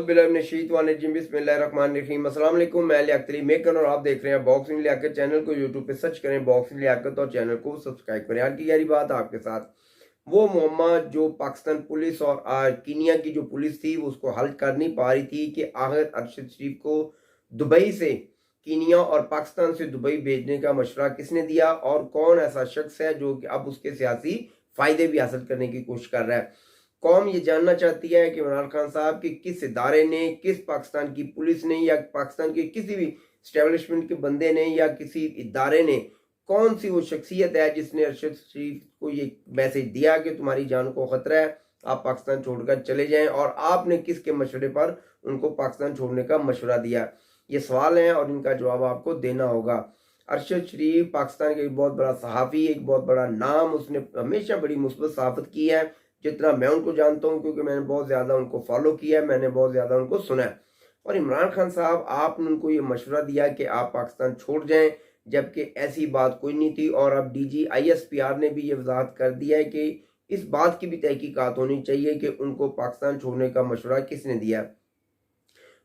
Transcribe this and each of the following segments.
औज़ुबिल्लाहिमिनश्शैतानिर्रजीम बिस्मिल्लाहिर्रहमानिर्रहीम। अस्सलाम वालेकुम। मैं लियाकत मेकर और आप देख रहे हैं बॉक्सिंग लियाकत। चैनल को यूट्यूब पे सर्च करें बॉक्सिंग लियाकत और चैनल को सब्सक्राइब करें। आज की यारी बात आपके साथ वो मोहम्मद जो पाकिस्तान पुलिस और कीनिया की जो पुलिस थी वो उसको हल कर नहीं पा रही थी कि आखिर अरशद शरीफ को दुबई से कीनिया और पाकिस्तान से दुबई भेजने का मशवरा किसने दिया और कौन ऐसा शख्स है जो कि अब उसके सियासी फायदे भी हासिल करने की कोशिश कर रहा है। कौम ये जानना चाहती है कि इमरान खान साहब के किस इदारे ने, किस पाकिस्तान की पुलिस ने या पाकिस्तान के किसी भी स्टैब्लिशमेंट के बंदे ने या किसी इदारे ने, कौन सी वो शख्सियत है जिसने अरशद शरीफ को ये मैसेज दिया कि तुम्हारी जान को खतरा है, आप पाकिस्तान छोड़कर चले जाएं, और आपने किसके मशवरे पर उनको पाकिस्तान छोड़ने का मशवरा दिया। ये सवाल हैं और इनका जवाब आपको देना होगा। अरशद शरीफ पाकिस्तान का एक बहुत बड़ा सहाफ़ी, एक बहुत बड़ा नाम, उसने हमेशा बड़ी मुस्बत सहाफ़त की है जितना मैं उनको जानता हूँ, क्योंकि मैंने बहुत ज़्यादा उनको फॉलो किया है, मैंने बहुत ज़्यादा उनको सुना है। और इमरान खान साहब आपने उनको ये मशवरा दिया कि आप पाकिस्तान छोड़ जाएं, जबकि ऐसी बात कोई नहीं थी। और अब DG ISPR ने भी ये वजाहत कर दिया है कि इस बात की भी तहकीकात होनी चाहिए कि उनको पाकिस्तान छोड़ने का मशवरा किसने दिया।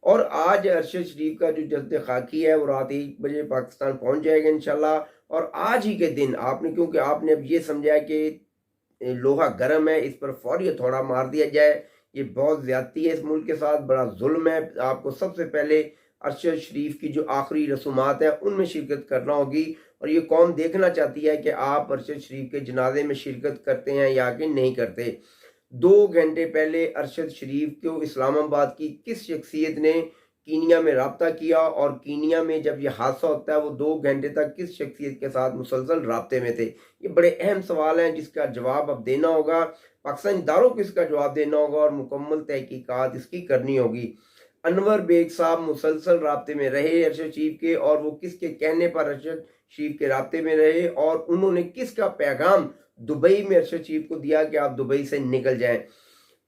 और आज अरशद शरीफ का जो जल्द खाकी है वो रात 1 बजे पाकिस्तान पहुंच जाएगा इंशाल्लाह। और आज ही के दिन आपने, क्योंकि आपने अब ये समझा कि लोहा गर्म है, इस पर फौरी हथौड़ा मार दिया जाए, ये बहुत ज्यादती है, इस मुल्क के साथ बड़ा जुल्म है। आपको सबसे पहले अरशद शरीफ की जो आखिरी रसूमात है उनमें शिरकत करना होगी। और ये कौम देखना चाहती है कि आप अरशद शरीफ के जनाजे में शिरकत करते हैं या कि नहीं करते। 2 घंटे पहले अरशद शरीफ को इस्लामाबाद की किस शख्सियत ने कीनिया में रब्ता किया, और कीनिया में जब यह हादसा होता है वो 2 घंटे तक किस शख्सियत के साथ मुसलसल राब्ते में थे। ये बड़े अहम सवाल हैं जिसका जवाब अब देना होगा, पाकिस्तानी इदारों को इसका जवाब देना होगा और मुकम्मल तहकीकात इसकी करनी होगी। अनवर बेग साहब मुसलसल राब्ते में रहे अरशद शरीफ के, और वो किसके कहने पर अरशद शरीफ के राब्ते में रहे, और उन्होंने किसका पैगाम दुबई में अरशद शरीफ को दिया कि आप दुबई से निकल जाएं।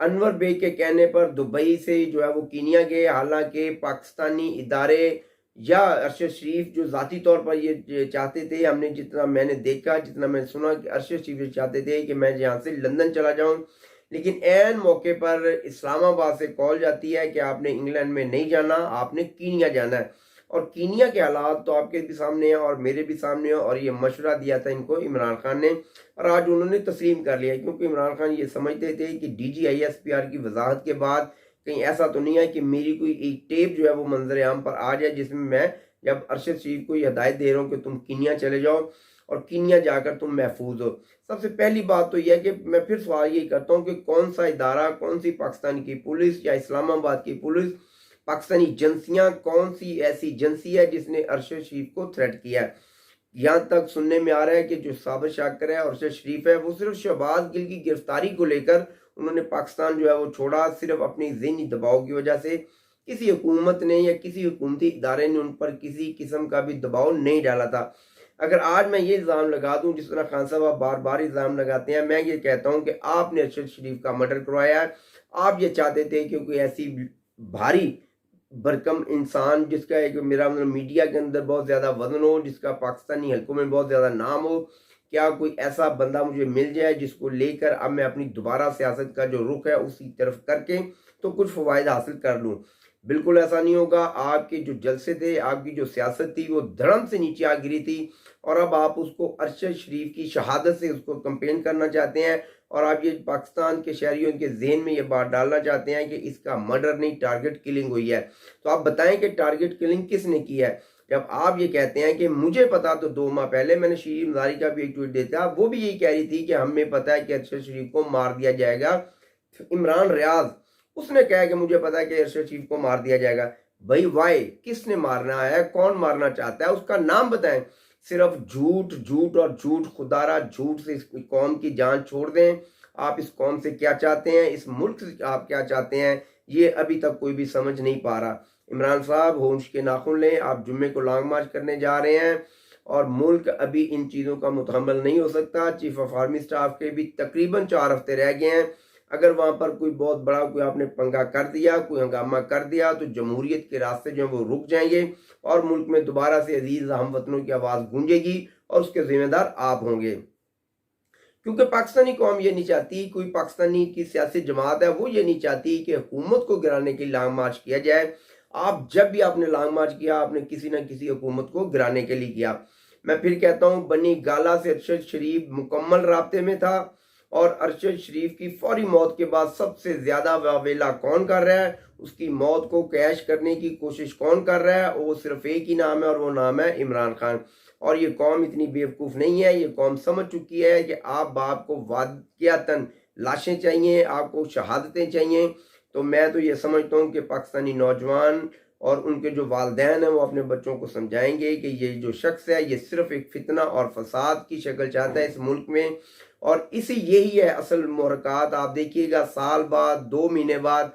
अनवर बेग के कहने पर दुबई से जो है वो कीनिया गए, हालांकि पाकिस्तानी इदारे या अरशद शरीफ जो ज़ाती तौर पर ये चाहते थे, हमने जितना मैंने देखा, जितना मैंने सुना कि अरशद शरीफ चाहते थे कि मैं यहाँ से लंदन चला जाऊँ, लेकिन ऐन मौके पर इस्लामाबाद से कॉल जाती है कि आपने इंग्लैंड में नहीं जाना, आपने कीनिया जाना है। और कीनिया के हालात तो आपके भी सामने हैं और मेरे भी सामने हैं, और ये मशवरा दिया था इनको इमरान खान ने, और आज उन्होंने तस्लीम कर लिया, क्योंकि इमरान खान ये समझते थे कि DG ISPR की वजाहत के बाद कहीं ऐसा तो नहीं है कि मेरी कोई एक टेप जो है वो मंजर आम पर आ जाए जिसमें मैं जब अरशद शरीफ को ये हदायत दे रहा हूँ कि तुम कीनिया चले जाओ और कीनिया जाकर तुम महफूज हो। सबसे पहली बात तो यह है कि मैं फिर सवाल यही करता हूँ कि कौन सा इदारा, कौन सी पाकिस्तान की पुलिस या इस्लामाबाद की पुलिस, पाकिस्तानी एजेंसियां, कौन सी ऐसी एजेंसी है जिसने अरशद शरीफ को थ्रेट किया है। यहाँ तक सुनने में आ रहा है कि जो साबिर शाकर है, अरशद शरीफ है, वो सिर्फ शहबाज गिल की गिरफ्तारी को लेकर उन्होंने पाकिस्तान जो है वो छोड़ा, सिर्फ अपनी ज़हनी दबाव की वजह से। किसी हुकूमत ने या किसी हुकूमती इदारे ने उन पर किसी किस्म का भी दबाव नहीं डाला था। अगर आज मैं ये इल्ज़ाम लगा दूं, जिस तरह खान साहब आप बार बार इल्ज़ाम लगाते हैं, मैं ये कहता हूं कि आपने अरशद शरीफ का मर्डर करवाया है। आप ये चाहते थे कि कोई ऐसी भारी भरकम इंसान जिसका एक मेरा मतलब मीडिया के अंदर बहुत ज़्यादा वजन हो, जिसका पाकिस्तानी हल्कों में बहुत ज़्यादा नाम हो, क्या कोई ऐसा बंदा मुझे मिल जाए जिसको लेकर अब मैं अपनी दोबारा सियासत का जो रुख है उसी तरफ करके तो कुछ फ़वायद हासिल कर लूँ। बिल्कुल ऐसा नहीं होगा। आपके जो जलसे थे, आपकी जो सियासत थी वो धड़म से नीचे आ गिरी थी, और अब आप उसको अरशद शरीफ की शहादत से उसको कंपेन करना चाहते हैं, और आप ये पाकिस्तान के शहरियों के जहन में ये बात डालना चाहते हैं कि इसका मर्डर नहीं, टारगेट किलिंग हुई है। तो आप बताएं कि टारगेट किलिंग किसने की है। जब आप ये कहते हैं कि मुझे पता, तो 2 माह पहले मैंने शीरीन मज़ारी का भी एक ट्वीट देता, वो भी यही कह रही थी कि हमें पता है कि अरशद शरीफ को मार दिया जाएगा। इमरान रियाज उसने कहा कि मुझे पता है कि अरशद शरीफ को मार दिया जाएगा। भाई वाई, किसने मारना है, कौन मारना चाहता है, उसका नाम बताएं। सिर्फ झूठ, झूठ और झूठ, खुदारा झूठ से इस कौम की जान छोड़ दें। आप इस कौम से क्या चाहते हैं, इस मुल्क से आप क्या चाहते हैं, ये अभी तक कोई भी समझ नहीं पा रहा। इमरान साहब होश के नाखुन लें, आप जुम्मे को लॉन्ग मार्च करने जा रहे हैं और मुल्क अभी इन चीज़ों का मुतहम्मल नहीं हो सकता। चीफ ऑफ आर्मी स्टाफ के भी तकरीबन 4 हफ्ते रह गए हैं। अगर वहाँ पर कोई बहुत बड़ा कोई आपने पंगा कर दिया, कोई हंगामा कर दिया, तो जमहूरियत के रास्ते जो है वो रुक जाएंगे और मुल्क में दोबारा से अजीज हम वतनों की आवाज़ गूंजेगी और उसके जिम्मेदार आप होंगे। क्योंकि पाकिस्तानी कौम ये नहीं चाहती, कोई पाकिस्तानी की सियासी जमात है वो ये नहीं चाहती कि हुकूमत को गिराने की लॉन्ग मार्च किया जाए। आप जब भी आपने लॉन्ग मार्च किया, आपने किसी न किसी हुकूमत को गिराने के लिए किया। मैं फिर कहता हूँ, बनी गाला से अरशद शरीफ मुकम्मल राब्ते में था, और अरशद शरीफ की फौरी मौत के बाद सबसे ज्यादा वावेला कौन कर रहा है, उसकी मौत को कैश करने की कोशिश कौन कर रहा है, वो सिर्फ एक ही नाम है और वो नाम है इमरान खान। और ये कौम इतनी बेवकूफ़ नहीं है, ये कौम समझ चुकी है कि आप बाप को वाक़ियतन लाशें चाहिए, आपको शहादतें चाहिए। तो मैं तो ये समझता हूँ कि पाकिस्तानी नौजवान और उनके जो वालिदैन हैं वो अपने बच्चों को समझाएंगे कि ये जो शख्स है ये सिर्फ एक फितना और फसाद की शक्ल चाहता है इस मुल्क में, और इसी यही है असल मुहरक़ात। आप देखिएगा साल बाद 2 महीने बाद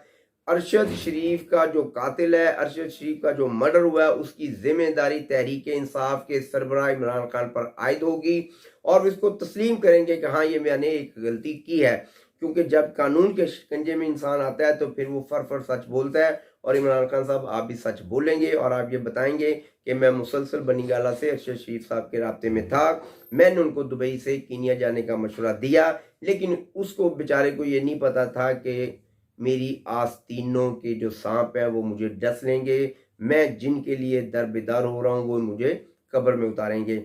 अरशद शरीफ का जो कातिल है, अरशद शरीफ का जो मर्डर हुआ है, उसकी जिम्मेदारी तहरीक इंसाफ के सरबराह इमरान खान पर आयद होगी, और इसको तस्लीम करेंगे कि हाँ ये मैंने एक गलती की है। क्योंकि जब कानून के शिकंजे में इंसान आता है तो फिर वो फर सच बोलता है। और इमरान खान साहब आप भी सच बोलेंगे और आप ये बताएंगे कि मैं मुसलसल बनी गाला से अरशद शरीफ साहब के राब्ते में था, मैंने उनको दुबई से कीनिया जाने का मशवरा दिया, लेकिन उसको बेचारे को ये नहीं पता था कि मेरी आस्तीनों के जो सांप है वो मुझे डस लेंगे, मैं जिनके लिए दरबेदार हो रहा हूँ वो मुझे कब्र में उतारेंगे।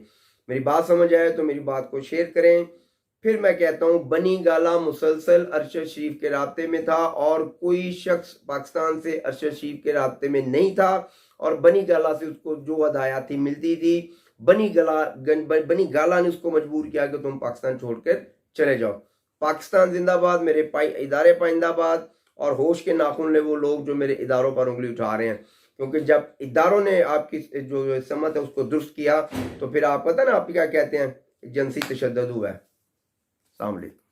मेरी बात समझ आए तो मेरी बात को शेयर करें। फिर मैं कहता हूँ, बनी गाला मुसलसल अरशद शरीफ के राब्ते में था, और कोई शख्स पाकिस्तान से अरशद शरीफ के राब्ते में नहीं था, और बनी गाला से उसको जो हदायती मिलती थी, बनी गाला ने उसको मजबूर किया कि तुम पाकिस्तान छोड़कर चले जाओ। पाकिस्तान जिंदाबाद, मेरे इदारे पाइंदाबाद, और होश के नाखून ले वो लोग जो मेरे इदारों पर उंगली उठा रहे हैं। क्योंकि जब इदारों ने आपकी जो समत है उसको दुरुस्त किया तो फिर आप पता ना आप क्या कहते हैं, जिनसी तशद्दुद हुआ है। अस्सलाम वालेकुम।